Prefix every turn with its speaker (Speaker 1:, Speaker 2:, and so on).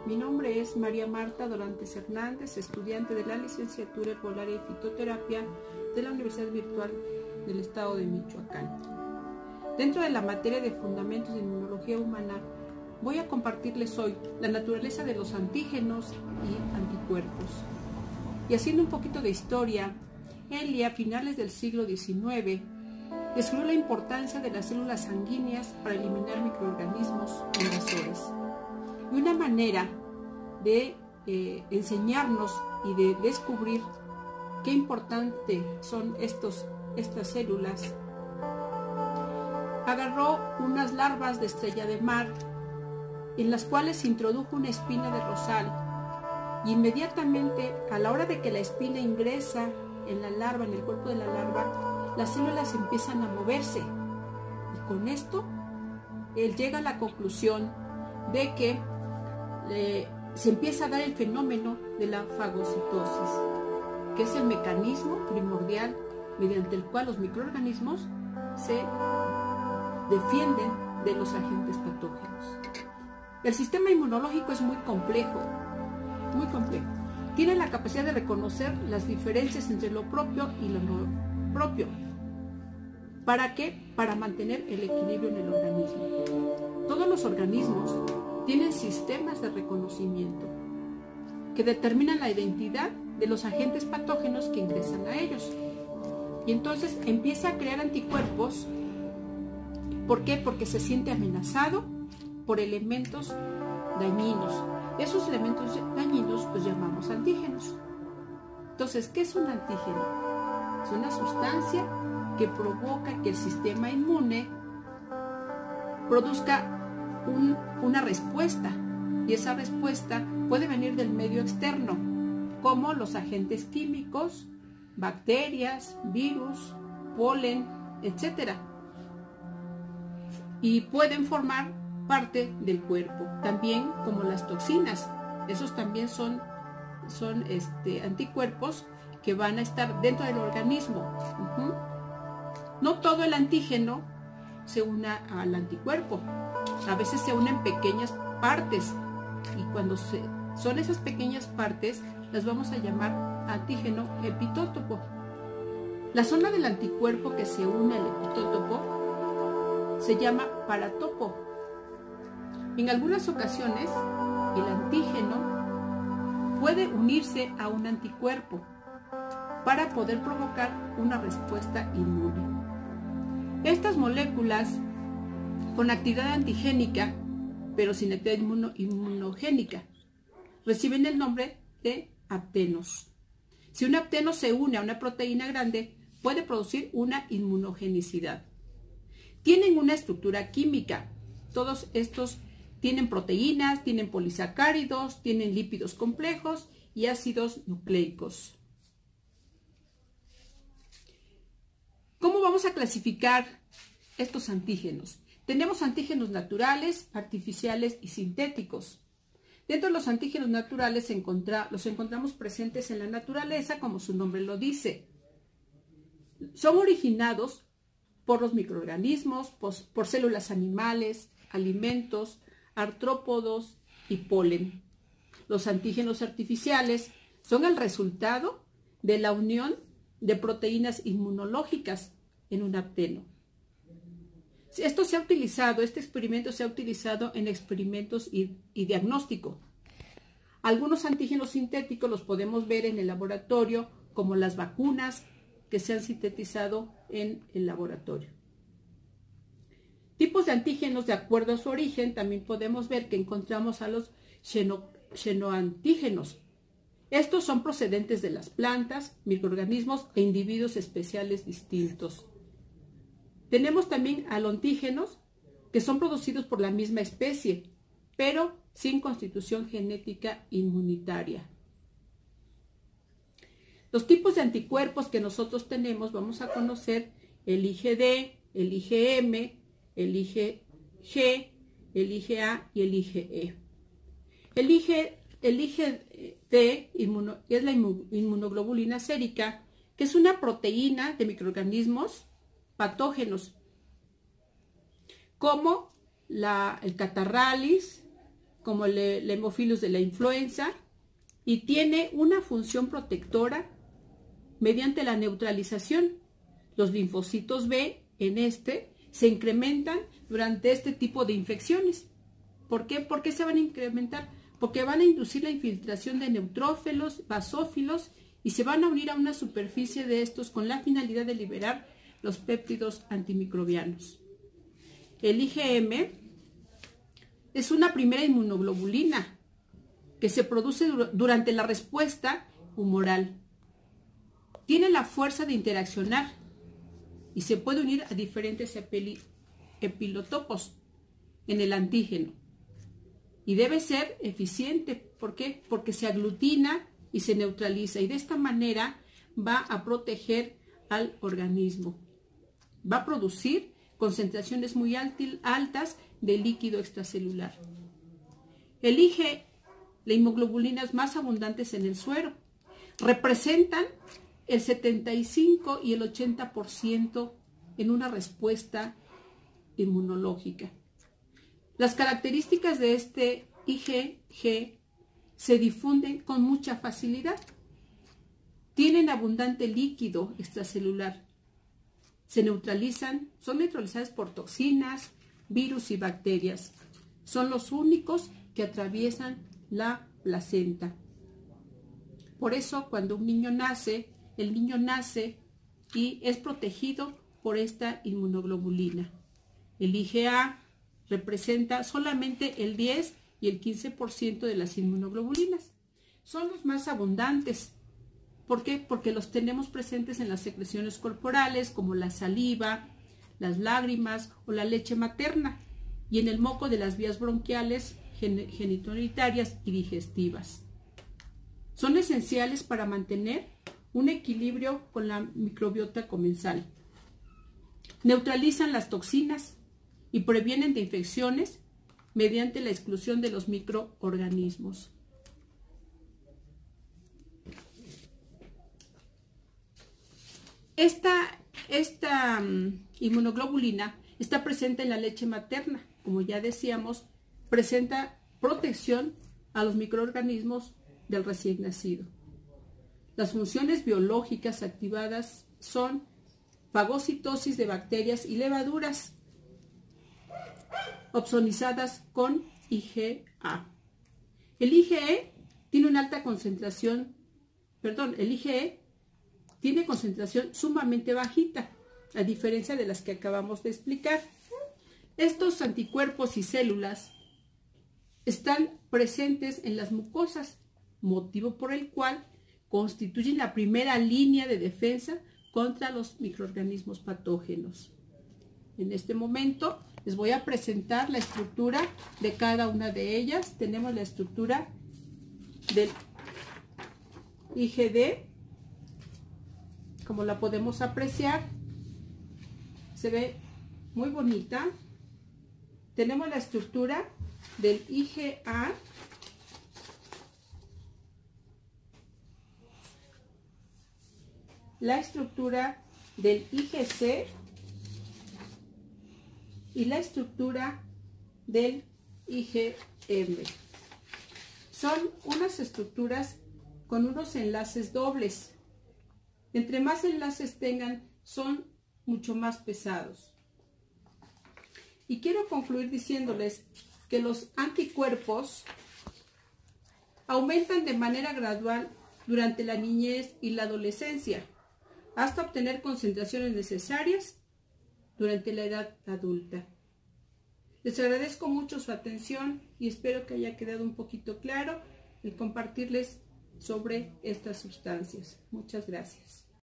Speaker 1: Mi nombre es María Marta Dorantes Hernández, estudiante de la licenciatura Herbolaria y Fitoterapia de la Universidad Virtual del Estado de Michoacán. Dentro de la materia de Fundamentos de Inmunología Humana, voy a compartirles hoy la naturaleza de los antígenos y anticuerpos. Y haciendo un poquito de historia, Elie, a finales del siglo XIX, descubrió la importancia de las células sanguíneas para eliminar microorganismos invasores. Y una manera de enseñarnos y de descubrir qué importante son estas células, agarró unas larvas de estrella de mar en las cuales introdujo una espina de rosal, y inmediatamente a la hora de que la espina ingresa en la larva, en el cuerpo de la larva, las células empiezan a moverse, y con esto él llega a la conclusión de que se empieza a dar el fenómeno de la fagocitosis, que es el mecanismo primordial mediante el cual los microorganismos se defienden de los agentes patógenos. El sistema inmunológico es muy complejo, muy complejo. Tiene la capacidad de reconocer las diferencias entre lo propio y lo no propio. ¿Para qué? Para mantener el equilibrio en el organismo. Todos los organismos tienen sistemas de reconocimiento que determinan la identidad de los agentes patógenos que ingresan a ellos. Y entonces empieza a crear anticuerpos. ¿Por qué? Porque se siente amenazado por elementos dañinos. Esos elementos dañinos los llamamos antígenos. Entonces, ¿qué es un antígeno? Es una sustancia que provoca que el sistema inmune produzca una respuesta, y esa respuesta puede venir del medio externo, como los agentes químicos, bacterias, virus, polen, etc. Y pueden formar parte del cuerpo, también como las toxinas. Esos también son anticuerpos que van a estar dentro del organismo. No todo el antígeno se una al anticuerpo, a veces se unen pequeñas partes, y cuando son esas pequeñas partes las vamos a llamar antígeno epitótopo. La zona del anticuerpo que se une al epitótopo se llama paratopo. En algunas ocasiones el antígeno puede unirse a un anticuerpo para poder provocar una respuesta inmune. Estas moléculas con actividad antigénica, pero sin actividad inmunogénica, reciben el nombre de aptenos. Si un apteno se une a una proteína grande, puede producir una inmunogenicidad. Tienen una estructura química. Todos estos tienen proteínas, tienen polisacáridos, tienen lípidos complejos y ácidos nucleicos. ¿Cómo vamos a clasificar estos antígenos? Tenemos antígenos naturales, artificiales y sintéticos. Dentro de los antígenos naturales los encontramos presentes en la naturaleza, como su nombre lo dice. Son originados por los microorganismos, por células animales, alimentos, artrópodos y polen. Los antígenos artificiales son el resultado de la unión de proteínas inmunológicas en un apteno. Este experimento se ha utilizado en experimentos y diagnóstico. Algunos antígenos sintéticos los podemos ver en el laboratorio, como las vacunas que se han sintetizado en el laboratorio. Tipos de antígenos, de acuerdo a su origen, también podemos ver que encontramos a los xenoantígenos. Estos son procedentes de las plantas, microorganismos e individuos especiales distintos. Tenemos también alontígenos, que son producidos por la misma especie, pero sin constitución genética inmunitaria. Los tipos de anticuerpos que nosotros tenemos, vamos a conocer el IgD, el IgM, el IgG, el IgA y el IgE. El IgD es la inmunoglobulina sérica, que es una proteína de microorganismos patógenos, como el catarralis, como el Haemophilus de la influenza, y tiene una función protectora mediante la neutralización. Los linfocitos B se incrementan durante este tipo de infecciones. ¿Por qué? ¿Por qué se van a incrementar? Porque van a inducir la infiltración de neutrófilos, basófilos, y se van a unir a una superficie de estos con la finalidad de liberar los péptidos antimicrobianos. El IgM es una primera inmunoglobulina que se produce durante la respuesta humoral. Tiene la fuerza de interaccionar y se puede unir a diferentes epitopos en el antígeno. Y debe ser eficiente. ¿Por qué? Porque se aglutina y se neutraliza, y de esta manera va a proteger al organismo. Va a producir concentraciones muy altas de líquido extracelular. El la inmunoglobulinas más abundantes en el suero representan el 75 y el 80% en una respuesta inmunológica. Las características de este IgG se difunden con mucha facilidad. Tienen abundante líquido extracelular. Son neutralizadas por toxinas, virus y bacterias. Son los únicos que atraviesan la placenta. Por eso, cuando un niño nace, el niño nace y es protegido por esta inmunoglobulina. El IgA representa solamente el 10 y el 15% de las inmunoglobulinas. Son los más abundantes. ¿Por qué? Porque los tenemos presentes en las secreciones corporales, como la saliva, las lágrimas o la leche materna, y en el moco de las vías bronquiales, genitourinarias y digestivas. Son esenciales para mantener un equilibrio con la microbiota comensal. Neutralizan las toxinas y previenen de infecciones mediante la exclusión de los microorganismos. Esta inmunoglobulina está presente en la leche materna. Como ya decíamos, presenta protección a los microorganismos del recién nacido. Las funciones biológicas activadas son fagocitosis de bacterias y levaduras opsonizadas con IgA. El IgE tiene una alta concentración, el IgE tiene concentración sumamente bajita, a diferencia de las que acabamos de explicar. Estos anticuerpos y células están presentes en las mucosas, motivo por el cual constituyen la primera línea de defensa contra los microorganismos patógenos. En este momento les voy a presentar la estructura de cada una de ellas. Tenemos la estructura del IgD, como la podemos apreciar, se ve muy bonita. Tenemos la estructura del IgA, la estructura del IgC y la estructura del IgM. Son unas estructuras con unos enlaces dobles. Entre más enlaces tengan, son mucho más pesados. Y quiero concluir diciéndoles que los anticuerpos aumentan de manera gradual durante la niñez y la adolescencia, hasta obtener concentraciones necesarias durante la edad adulta. Les agradezco mucho su atención y espero que haya quedado un poquito claro el compartirles sobre estas sustancias. Muchas gracias.